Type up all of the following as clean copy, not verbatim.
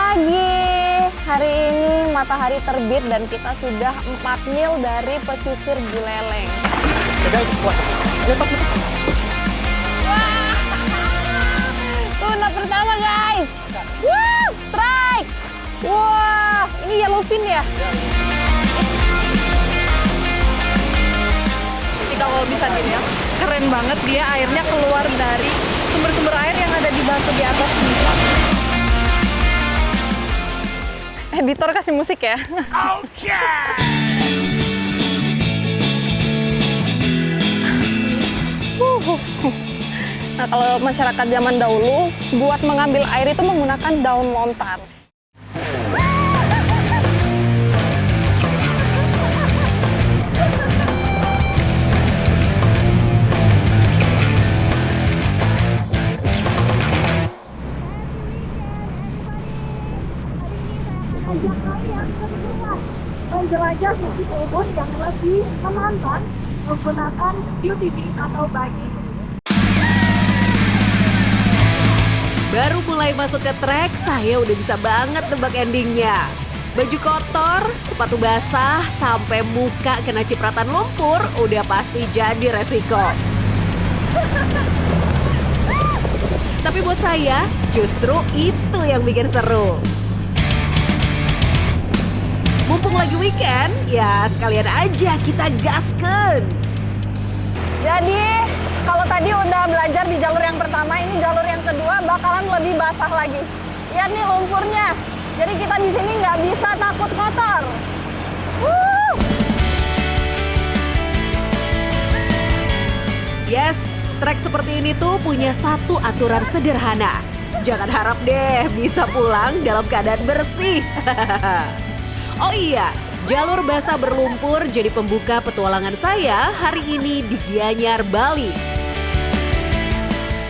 pagi. Hari ini matahari terbit dan kita sudah 4 mil dari pesisir Buleleng. Wah, tuna pertama guys. Wah, strike. Wah, ini yellowfin ya? Jadi kalau bisa dilihat, keren banget dia airnya keluar dari sumber-sumber air yang ada di batu di atas ini. Editor kasih musik ya. Nah, kalau masyarakat zaman dahulu buat mengambil air itu menggunakan daun lontar. Menjelajah suku ubun yang lebih menantang menggunakan UTV atau buggy. Baru mulai masuk ke trek, saya udah bisa banget tebak endingnya. Baju kotor, sepatu basah, sampai muka kena cipratan lumpur, udah pasti jadi resiko. Tapi buat saya, justru itu yang bikin seru. Mumpung lagi weekend, ya sekalian aja kita gasken. Jadi kalau tadi udah belajar di jalur yang pertama, ini jalur yang kedua bakalan lebih basah lagi. Lihat nih lumpurnya. Jadi kita di sini nggak bisa takut kotor. Yes, trek seperti ini tuh punya satu aturan sederhana. Jangan harap deh bisa pulang dalam keadaan bersih. Oh iya, jalur basah berlumpur jadi pembuka petualangan saya hari ini di Gianyar, Bali.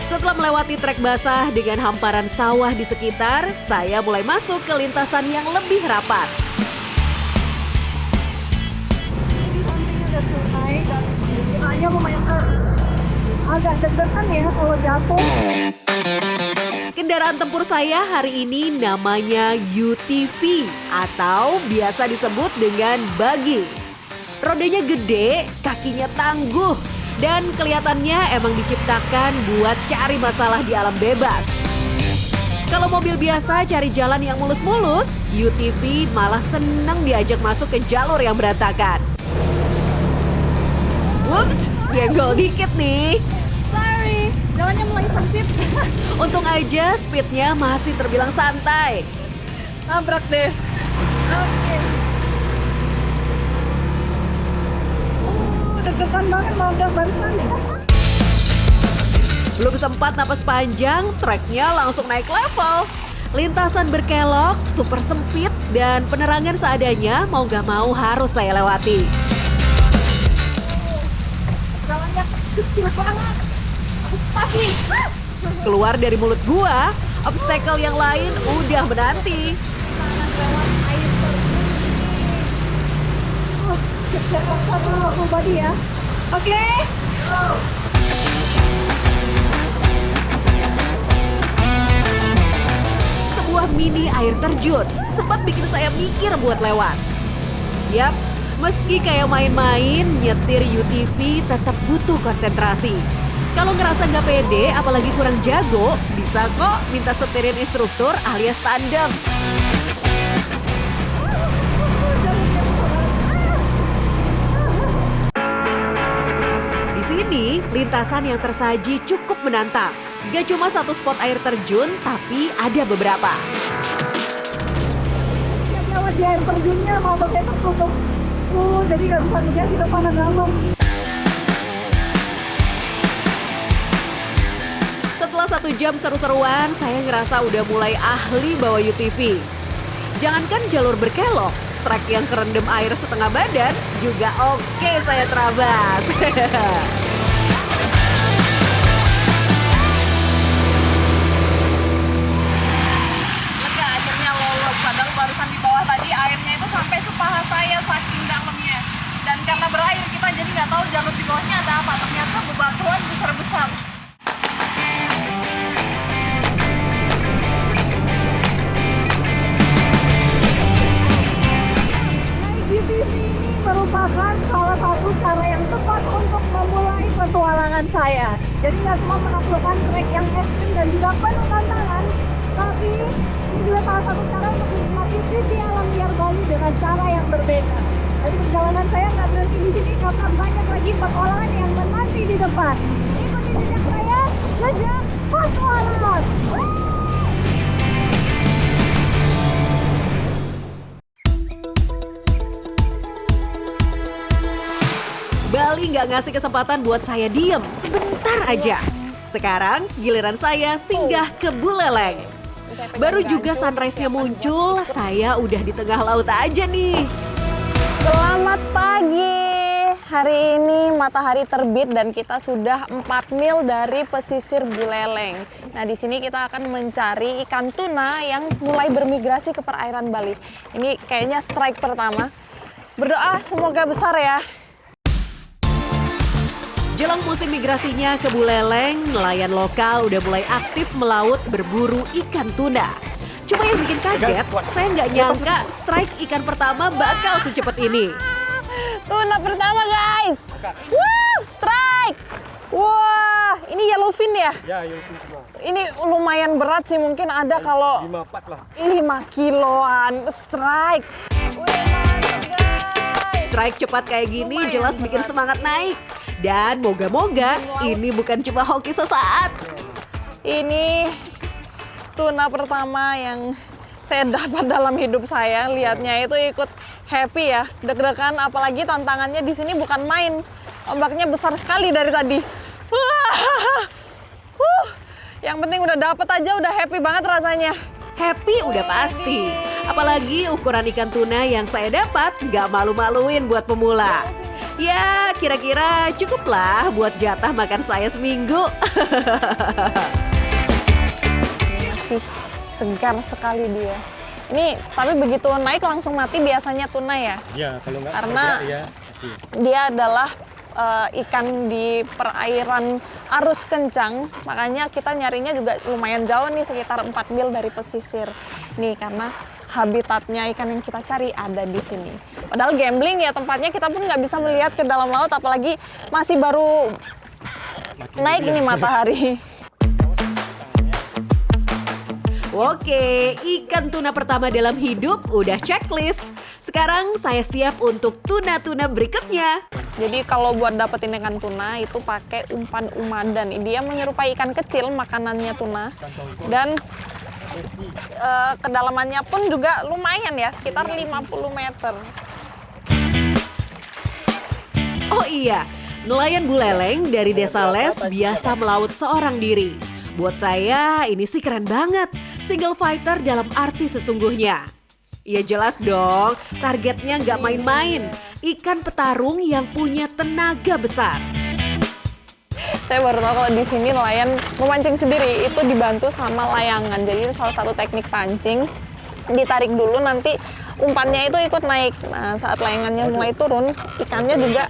Setelah melewati trek basah dengan hamparan sawah di sekitar, saya mulai masuk ke lintasan yang lebih rapat. Jadi sampingnya ada sungai dan sungainya lumayan agak deg-degan ya kalau jatuh. Kendaraan tempur saya hari ini namanya UTV atau biasa disebut dengan buggy. Rodanya gede, kakinya tangguh, dan kelihatannya emang diciptakan buat cari masalah di alam bebas. Kalau mobil biasa cari jalan yang mulus-mulus, UTV malah seneng diajak masuk ke jalur yang berantakan. Whoops, nyenggol dikit nih. Sorry, jalannya mulai sempit. Untung aja speednya masih terbilang santai. Nabrak deh. Oke. Deg-degan banget mau udah barusan ya. Belum sempat napas panjang, treknya langsung naik level. Lintasan berkelok, super sempit, dan penerangan seadanya mau gak mau harus saya lewati. Jalannya kecil banget. Pasti. Keluar dari mulut gua, obstacle yang lain udah menanti. Satu body ya. Oke. Sebuah mini air terjun sempat bikin saya mikir buat lewat. Yap, meski kayak main-main, nyetir UTV tetap butuh konsentrasi. Kalau ngerasa nggak pede, apalagi kurang jago, bisa kok minta setirin instruktur alias tandem. Di sini, lintasan yang tersaji cukup menantang. Gak cuma satu spot air terjun, tapi ada beberapa. Yang lewat di air terjunnya mau pakai tertutup. Jadi nggak bisa lihat di depan dan dalam. Setelah 1 jam seru-seruan, saya ngerasa udah mulai ahli bawa UTV. Jangankan jalur berkelok, trek yang kerendam air setengah badan juga oke saya terabas. Lega akhirnya lolos. Padahal barusan di bawah tadi airnya itu sampai sepaha saya saking dalamnya. Dan karena berair kita jadi nggak tahu jalur di bawahnya ada apa. Ternyata bebatuan besar-besar. merupakan salah satu cara yang tepat untuk memulai petualangan saya. Jadi nggak cuma menaklukkan trek yang ekstrim dan juga penuh tantangan, tapi ini juga salah satu cara untuk menikmati sisi alam liar Bali dengan cara yang berbeda. Jadi perjalanan saya nggak berhenti di sini karena banyak lagi petualangan yang menanti di depan. Ikuti jejak saya, jejak petualangan. Bali nggak ngasih kesempatan buat saya diem sebentar aja. Sekarang giliran saya singgah ke Buleleng. Baru juga sunrise-nya muncul, saya udah di tengah laut aja nih. Selamat pagi. Hari ini matahari terbit dan kita sudah 4 mil dari pesisir Buleleng. Nah, di sini kita akan mencari ikan tuna yang mulai bermigrasi ke perairan Bali. Ini kayaknya strike pertama. Berdoa semoga besar ya. Jelang musim migrasinya ke Buleleng, nelayan lokal udah mulai aktif melaut berburu ikan tuna. Cuma yang bikin kaget, saya nggak nyangka strike ikan pertama bakal secepat ini. Tuna pertama guys. Wow, strike. Wah, ini yellowfin ya? Ya, yellowfin semua. Ini lumayan berat sih, mungkin ada kalau 5-4 lah. 5 kiloan strike. Wih, mantap guys. Strike cepat kayak gini jelas bikin semangat naik. Dan moga-moga ini bukan cuma hoki sesaat. Ini tuna pertama yang saya dapat dalam hidup saya. Lihatnya itu ikut happy ya, deg-degan, apalagi tantangannya di sini bukan main. Ombaknya besar sekali dari tadi. Yang penting udah dapet aja udah happy banget rasanya. Happy udah pasti. Apalagi ukuran ikan tuna yang saya dapat nggak malu-maluin buat pemula. Ya, kira-kira cukuplah buat jatah makan saya seminggu. Masih segar sekali dia. Ini tapi begitu naik langsung mati biasanya tuna ya? Ya, kalau nggak Karena ya. dia adalah ikan di perairan arus kencang, makanya kita nyarinya juga lumayan jauh nih, sekitar 4 mil dari pesisir. Nih karena habitatnya ikan yang kita cari ada di sini. Padahal gambling ya tempatnya, kita pun nggak bisa melihat ke dalam laut, apalagi masih baru naik ini matahari. Oke, ikan tuna pertama dalam hidup udah checklist. Sekarang saya siap untuk tuna-tuna berikutnya. Jadi kalau buat dapetin ikan tuna itu pakai umpan umadan. Dia menyerupai ikan kecil makanannya tuna. Dan kedalamannya pun juga lumayan ya, sekitar 50 meter. Oh iya, nelayan Buleleng dari Desa Les biasa melaut seorang diri. Buat saya ini sih keren banget, single fighter dalam arti sesungguhnya. Ya jelas dong, targetnya nggak main-main, ikan petarung yang punya tenaga besar. Saya baru tahu kalau di sini nelayan memancing sendiri itu dibantu sama layangan. Jadi itu salah satu teknik pancing. Ditarik dulu nanti umpannya itu ikut naik. Nah saat layangannya mulai turun, ikannya juga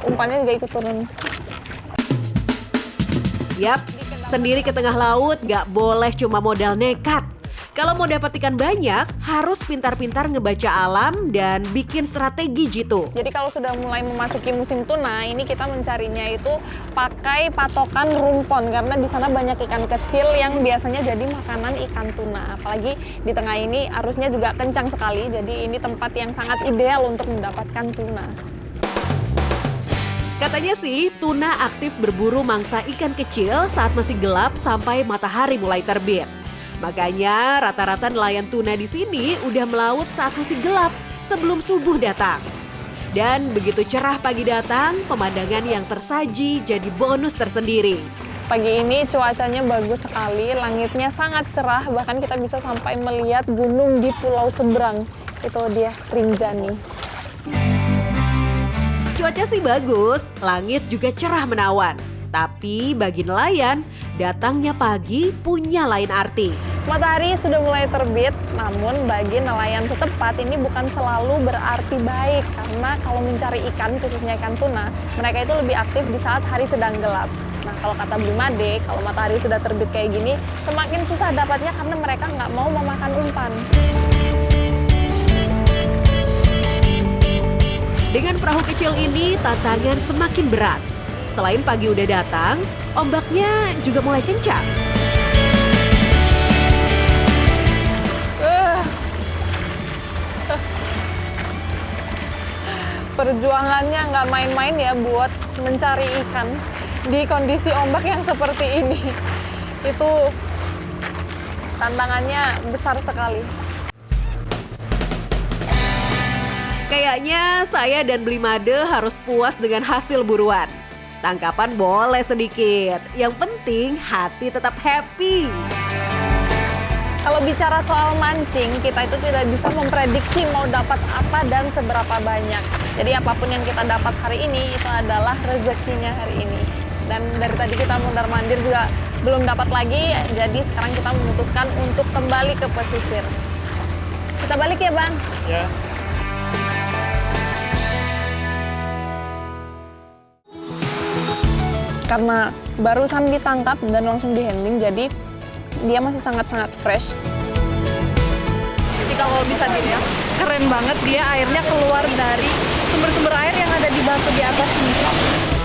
umpannya juga ikut turun. Yaps, sendiri ke tengah laut nggak boleh cuma modal nekat. Kalau mau dapat ikan banyak, harus pintar-pintar ngebaca alam dan bikin strategi jitu. Jadi kalau sudah mulai memasuki musim tuna, ini kita mencarinya itu pakai patokan rumpon karena di sana banyak ikan kecil yang biasanya jadi makanan ikan tuna. Apalagi di tengah ini arusnya juga kencang sekali, jadi ini tempat yang sangat ideal untuk mendapatkan tuna. Katanya sih, tuna aktif berburu mangsa ikan kecil saat masih gelap sampai matahari mulai terbit. Makanya rata-rata nelayan tuna di sini udah melaut saat masih gelap sebelum subuh datang. Dan begitu cerah pagi datang, pemandangan yang tersaji jadi bonus tersendiri. Pagi ini cuacanya bagus sekali, langitnya sangat cerah, bahkan kita bisa sampai melihat gunung di pulau seberang. Itu dia Rinjani. Cuaca sih bagus, langit juga cerah menawan. Tapi bagi nelayan, datangnya pagi punya lain arti. Matahari sudah mulai terbit, namun bagi nelayan setempat ini bukan selalu berarti baik. Karena kalau mencari ikan, khususnya ikan tuna, mereka itu lebih aktif di saat hari sedang gelap. Nah kalau kata Bimade, kalau matahari sudah terbit kayak gini, semakin susah dapatnya karena mereka nggak mau memakan umpan. Dengan perahu kecil ini, tantangan semakin berat. Selain pagi udah datang, ombaknya juga mulai kencang. Perjuangannya nggak main-main ya buat mencari ikan di kondisi ombak yang seperti ini. Itu tantangannya besar sekali. Kayaknya saya dan Blimade harus puas dengan hasil buruan. Tangkapan boleh sedikit, yang penting hati tetap happy. Kalau bicara soal mancing, kita itu tidak bisa memprediksi mau dapat apa dan seberapa banyak. Jadi apapun yang kita dapat hari ini, itu adalah rezekinya hari ini. Dan dari tadi kita mondar-mandir juga belum dapat lagi, jadi sekarang kita memutuskan untuk kembali ke pesisir. Kita balik ya, Bang? Ya. Karena barusan ditangkap dan langsung di-handling, jadi dia masih sangat-sangat fresh. Jadi kalau bisa dilihat, keren banget dia airnya keluar dari sumber-sumber air yang ada di batu di atas ini.